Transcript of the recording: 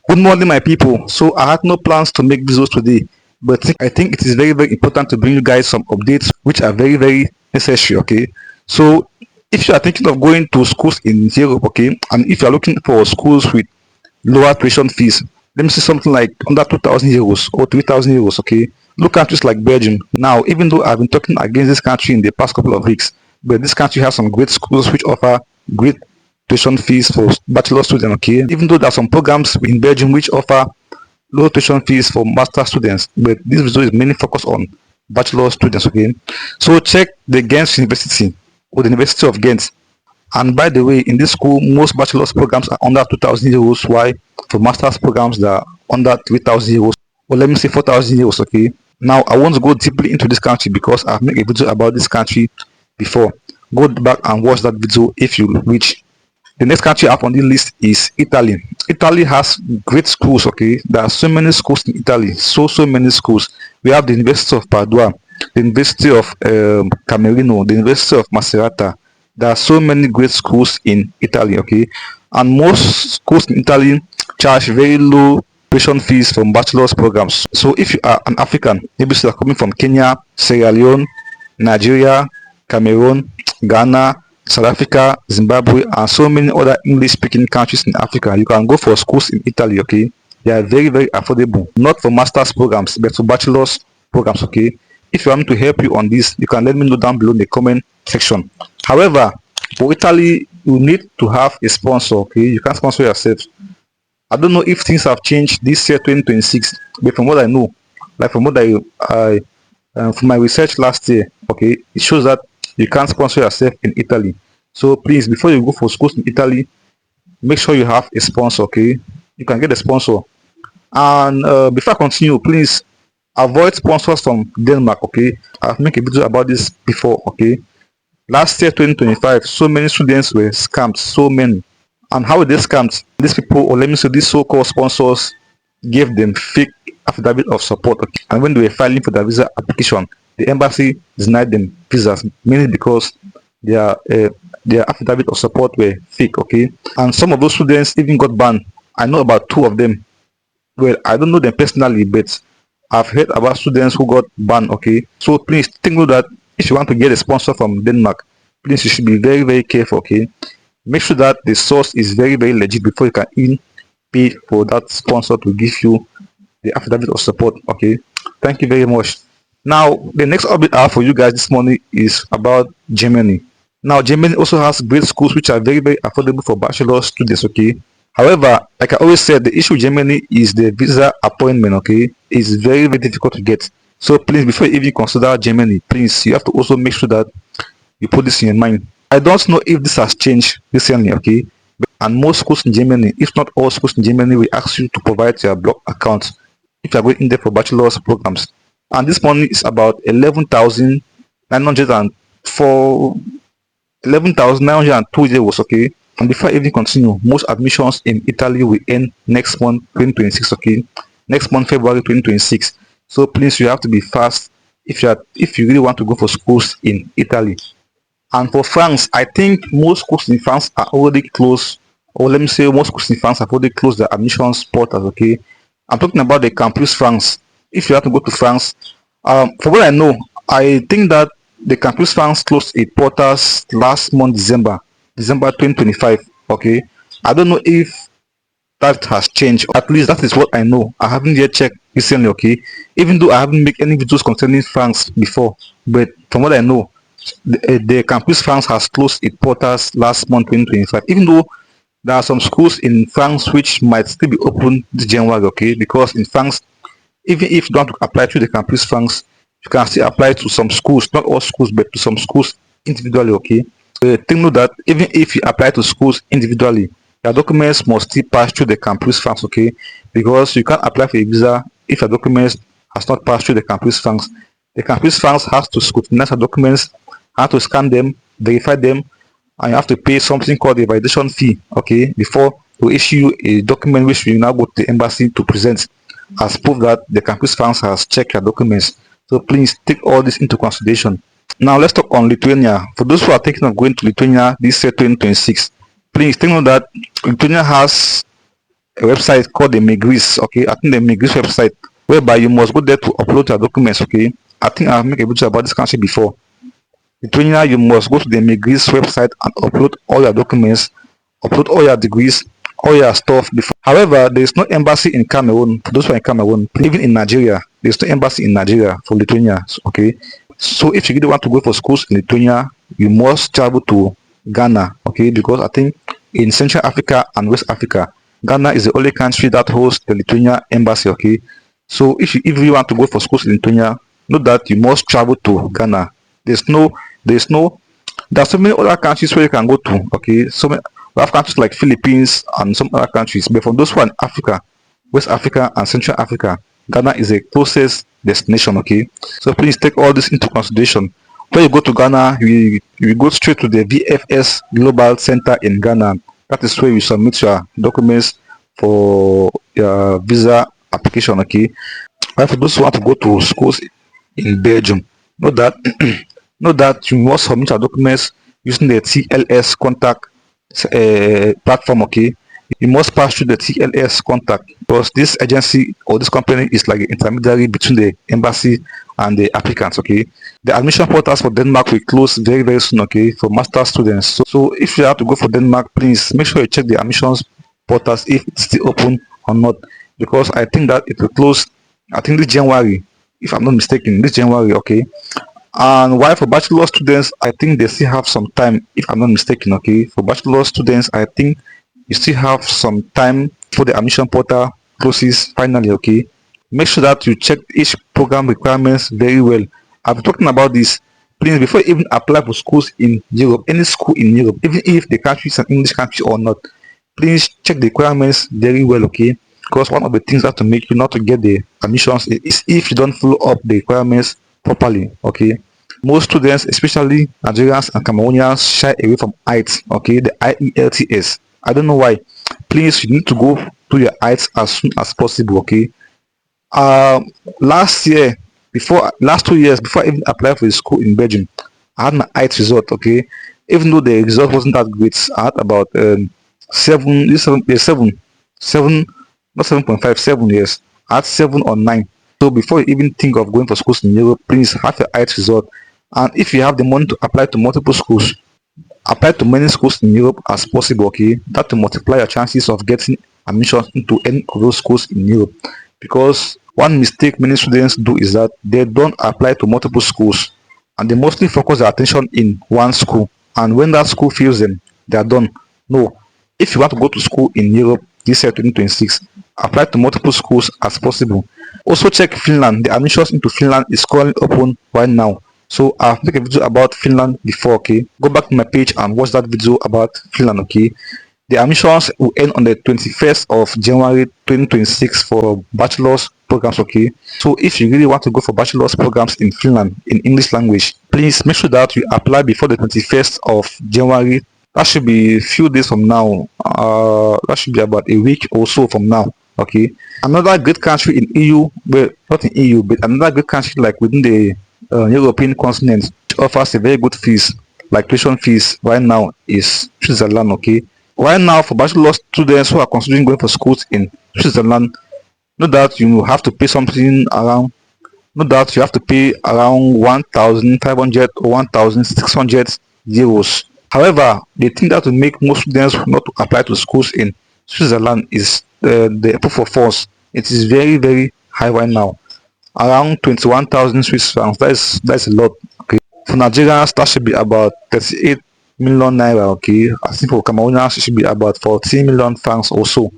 Good morning, my people. So I had no plans to make videos today, but I think it is very, very important to bring you guys some updates which are very, very necessary. Okay, so if you are thinking of going to schools in Europe, okay, and if you are looking for schools with lower tuition fees, let me see something like under 2,000 euros or 3,000 euros. Okay, look countries like Belgium. Now, even though I've been talking against this country in the past couple of weeks, but this country has some great schools which offer great tuition fees for bachelor students. Okay, even though there are some programs in Belgium which offer low tuition fees for master students, but this video is mainly focused on bachelor students. Okay, so check the Ghent University or the University of Ghent. And by the way, in this school, most bachelor's programs are under 2,000 euros, while for master's programs, they are under 3,000 euros, or let me say 4,000 euros. Okay. Now, I want to go deeply into this country because I've made a video about this country before. Go back and watch that video if you reach. The next country up on the list is Italy. Italy has great schools. Okay, there are so many schools in Italy, so many schools. We have the University of Padua, the University of Camerino, the University of Macerata. There are so many great schools in Italy. Okay, and most schools in Italy charge very low tuition fees from bachelor's programs. So if you are an African, maybe you are coming from Kenya, Sierra Leone, Nigeria, Cameroon, Ghana, South Africa, Zimbabwe, and so many other English-speaking countries in Africa, you can go for schools in Italy. Okay, they are very, very affordable. Not for master's programs, but for bachelor's programs. Okay, if you want me to help you on this, you can let me know down below in the comment section. However, for Italy, you need to have a sponsor. Okay, you can sponsor yourself. I don't know if things have changed this year, 2026, but from what I know, like from what from my research last year, okay, it shows that you can't sponsor yourself in Italy. So please, before you go for schools in Italy, make sure you have a sponsor. Okay, you can get a sponsor. And before I continue, please avoid sponsors from Denmark. Okay, I've made a video about this before. Okay, last year, 2025, so many students were scammed. So many. And how were they scammed? These people, or let me say, these so-called sponsors, gave them fake affidavit of support. Okay? And when they were filing for their visa application, the embassy denied them visas, mainly because their affidavit of support were fake. Okay, and some of those students even got banned. I know about two of them. Well, I don't know them personally, but I've heard about students who got banned. Okay, so please think note that if you want to get a sponsor from Denmark, please you should be very, very careful. Okay, make sure that the source is very, very legit before you can even pay for that sponsor to give you the affidavit of support. Okay, thank you very much. Now, the next update I have for you guys this morning is about Germany. Now, Germany also has great schools which are very, very affordable for bachelor students. Okay, however, like I always said, the issue with Germany is the visa appointment. Okay, it's very, very difficult to get. So please, before you even consider Germany, please, you have to also make sure that you put this in your mind. I don't know if this has changed recently. Okay, and most schools in Germany, if not all schools in Germany, will ask you to provide your block account if you are going in there for bachelor's programs. And this money is about 11,904 11,902 euros. Okay, and before I even continue, most admissions in Italy will end next month 2026. Okay, next month February 2026. So please, you have to be fast if you really want to go for schools in Italy. And for France, I think most schools in France are already closed, or let me say most schools in France have already closed the admissions portals. Okay, I'm talking about the Campus France. If you have to go to France, for what I know, I think that the Campus France closed its portals last month, December 2025. Okay, I don't know if that has changed. At least that is what I know. I haven't yet checked recently. Okay, even though I haven't made any videos concerning France before, but from what I know, the Campus France has closed its portals last month, 2025. Even though there are some schools in France which might still be open this January. Okay, because in France, even if you don't apply to the Campus France, you can still apply to some schools, not all schools, but to some schools individually. Okay, think note that even if you apply to schools individually, your documents must still pass through the Campus France. Okay, because you can't apply for a visa if your documents has not passed through the Campus France. The Campus France has to scrutinize your documents, have to scan them, verify them, and you have to pay something called a validation fee. Okay, before to issue a document which will now go to the embassy to present as proof that the Campus France has checked your documents. So please take all this into consideration. Now let's talk on Lithuania. For those who are thinking of going to Lithuania this year 2026, please take note that Lithuania has a website called the Migris. Okay, I think the Migris website, whereby you must go there to upload your documents. Okay, I think I've made a video about this country before. Lithuania, you must go to the Migris website and upload all your documents, upload all your degrees, all your stuff before. However, there is no embassy in Cameroon. For those who are in Cameroon, even in Nigeria, there is no embassy in Nigeria for Lithuania. Okay, so if you really want to go for schools in Lithuania, you must travel to Ghana. Okay, because I think in Central Africa and West Africa, Ghana is the only country that hosts the Lithuania embassy. Okay, so if you want to go for schools in Lithuania, know that you must travel to Ghana. There's no there's no There are so many other countries where you can go to. Okay, so many, we have countries like Philippines and some other countries, but for those who are in Africa, West Africa and Central Africa, Ghana is the closest destination. Okay, so please take all this into consideration. When you go to Ghana, you go straight to the VFS Global Center in Ghana. That is where you submit your documents for your visa application. Okay, while for those who want to go to schools in Belgium, know that know that you must submit your documents using the TLS contact platform. Okay, you must pass through the TLS contact because this agency or this company is like an intermediary between the embassy and the applicants. Okay, the admission portals for Denmark will close very soon. Okay, for master students. So if you have to go for Denmark, please make sure you check the admissions portals if it's still open or not, because I think that it will close, I think this January, if I'm not mistaken, this January. Okay, and while for bachelor students, I think they still have some time, if I'm not mistaken. Okay, for bachelor students, I think you still have some time for the admission portal closes finally. Okay, make sure that you check each program requirements very well. I've been talking about this. Please, before you even apply for schools in Europe, any school in Europe, even if the country is an English country or not, please check the requirements very well. Okay, because one of the things that to make you not to get the admissions is if you don't follow up the requirements properly. Okay, most students, especially Nigerians and Cameroonians, shy away from heights. Okay, the IELTS. I don't know why. Please, you need to go to your heights as soon as possible. Okay, last year, before last 2 years, before I even applied for the school in Belgium, I had my heights result. Okay, even though the result wasn't that great, I had about seven, not 7.5, 7 years. I had 7 or 9. So before you even think of going for schools in Europe, please have your IELTS result. And if you have the money to apply to multiple schools, apply to many schools in Europe as possible. Okay, that will multiply your chances of getting admission into any of those schools in Europe. Because one mistake many students do is that they don't apply to multiple schools and they mostly focus their attention in one school. And when that school fails them, they are done. No, if you want to go to school in Europe this year 2026, apply to multiple schools as possible. Also check Finland. The admissions into Finland is currently open right now. So I've made a video about Finland before. Okay, go back to my page and watch that video about Finland. Okay, the admissions will end on the 21st of January 2026 for bachelor's programs. Okay, so if you really want to go for bachelor's programs in Finland in English language, please make sure that you apply before the 21st of January. That should be a few days from now. That should be about a week or so from now. Okay, another great country in EU, well, not in EU, but another great country like within the European continent, which offers a very good fees, like tuition fees right now, is Switzerland. Okay, right now for bachelor students who are considering going for schools in Switzerland, know that you have to pay something around, know that you have to pay around 1,500 or 1,600 euros. However, the thing that will make most students not to apply to schools in Switzerland is the proof of funds. It is very high right now, around 21,000 Swiss francs. That's a lot. Okay, for Nigerians that should be about 38 million naira. Okay, I think for Cameroonians it should be about 14 million francs or so.